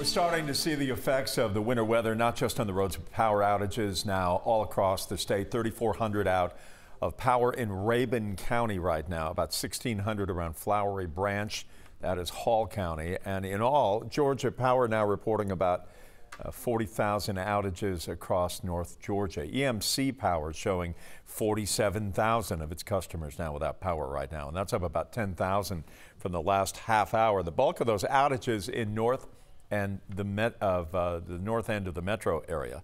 We're starting to see the effects of the winter weather, not just on the roads, but power outages now all across the state. 3,400 out of power in Rabun County right now, about 1,600 around Flowery Branch. That is Hall County. And in all, Georgia Power now reporting about 40,000 outages across North Georgia. EMC Power showing 47,000 of its customers now without power right now. And that's up about 10,000 from the last half hour. The bulk of those outages in north and the north end of the metro area.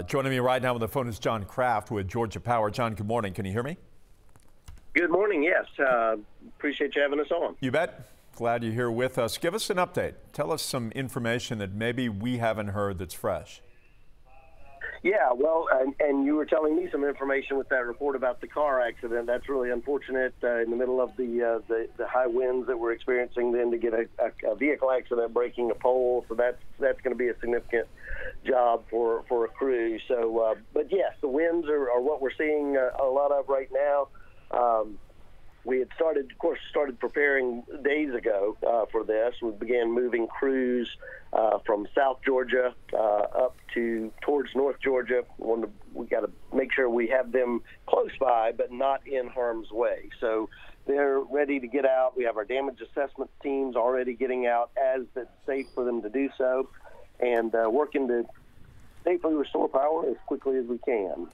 Joining me right now on the phone is John Kraft with Georgia Power. John, good morning. Can you hear me? Good morning. Yes. Appreciate you having us on. You bet. Glad you're here with us. Give us an update. Tell us some information that maybe we haven't heard that's fresh. Yeah, well, and you were telling me some information with that report about the car accident. That's really unfortunate in the middle of the high winds that we're experiencing. Then to get a vehicle accident breaking a pole, so that's going to be a significant job for a crew. So, but yes, the winds are what we're seeing a lot of right now. We had started preparing days ago for this. We began moving crews from South Georgia up towards North Georgia. We got to make sure we have them close by, but not in harm's way. So they're ready to get out. We have our damage assessment teams already getting out as it's safe for them to do so, and working to safely restore power as quickly as we can.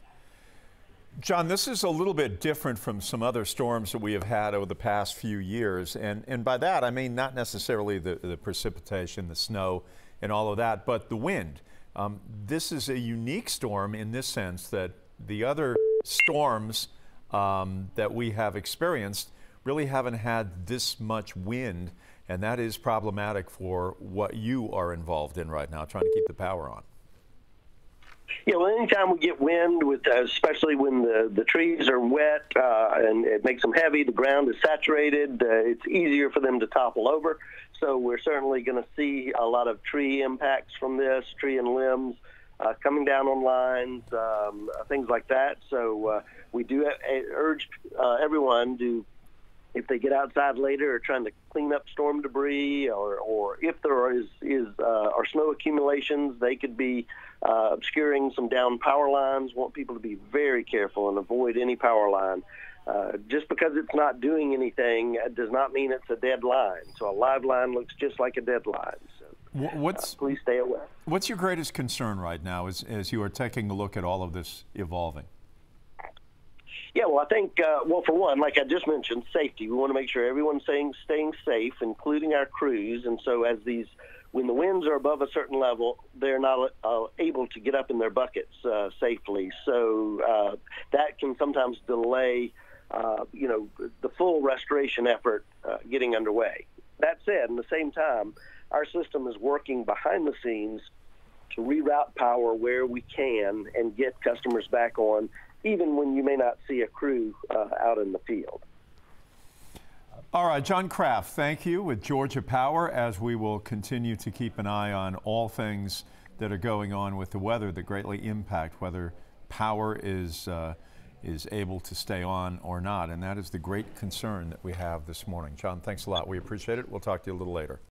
John, this is a little bit different from some other storms that we have had over the past few years. And by that, I mean not necessarily the precipitation, the snow, and all of that, but the wind. This is a unique storm in this sense that the other storms that we have experienced really haven't had this much wind, and that is problematic for what you are involved in right now, trying to keep the power on. Yeah, well, anytime we get wind, especially when the trees are wet and it makes them heavy, the ground is saturated, it's easier for them to topple over. So we're certainly going to see a lot of tree impacts from this, tree and limbs coming down on lines, things like that. So we do urge everyone to, if they get outside later or trying to clean up storm debris, or if there are snow accumulations, they could be obscuring some down power lines. Want people to be very careful and avoid any power line. Just because it's not doing anything does not mean it's a dead line. So a live line looks just like a dead line. So please stay away. What's your greatest concern right now as you are taking a look at all of this evolving? Yeah, well, I think, well, for one, like I just mentioned, safety. We want to make sure everyone's staying safe, including our crews. And so when the winds are above a certain level, they're not able to get up in their buckets safely. So that can sometimes delay, the full restoration effort getting underway. That said, in the same time, our system is working behind the scenes to reroute power where we can and get customers back on, even when you may not see a crew out in the field. All right, John Kraft, thank you with Georgia Power, as we will continue to keep an eye on all things that are going on with the weather that greatly impact whether power is able to stay on or not. And that is the great concern that we have this morning. John, thanks a lot. We appreciate it. We'll talk to you a little later.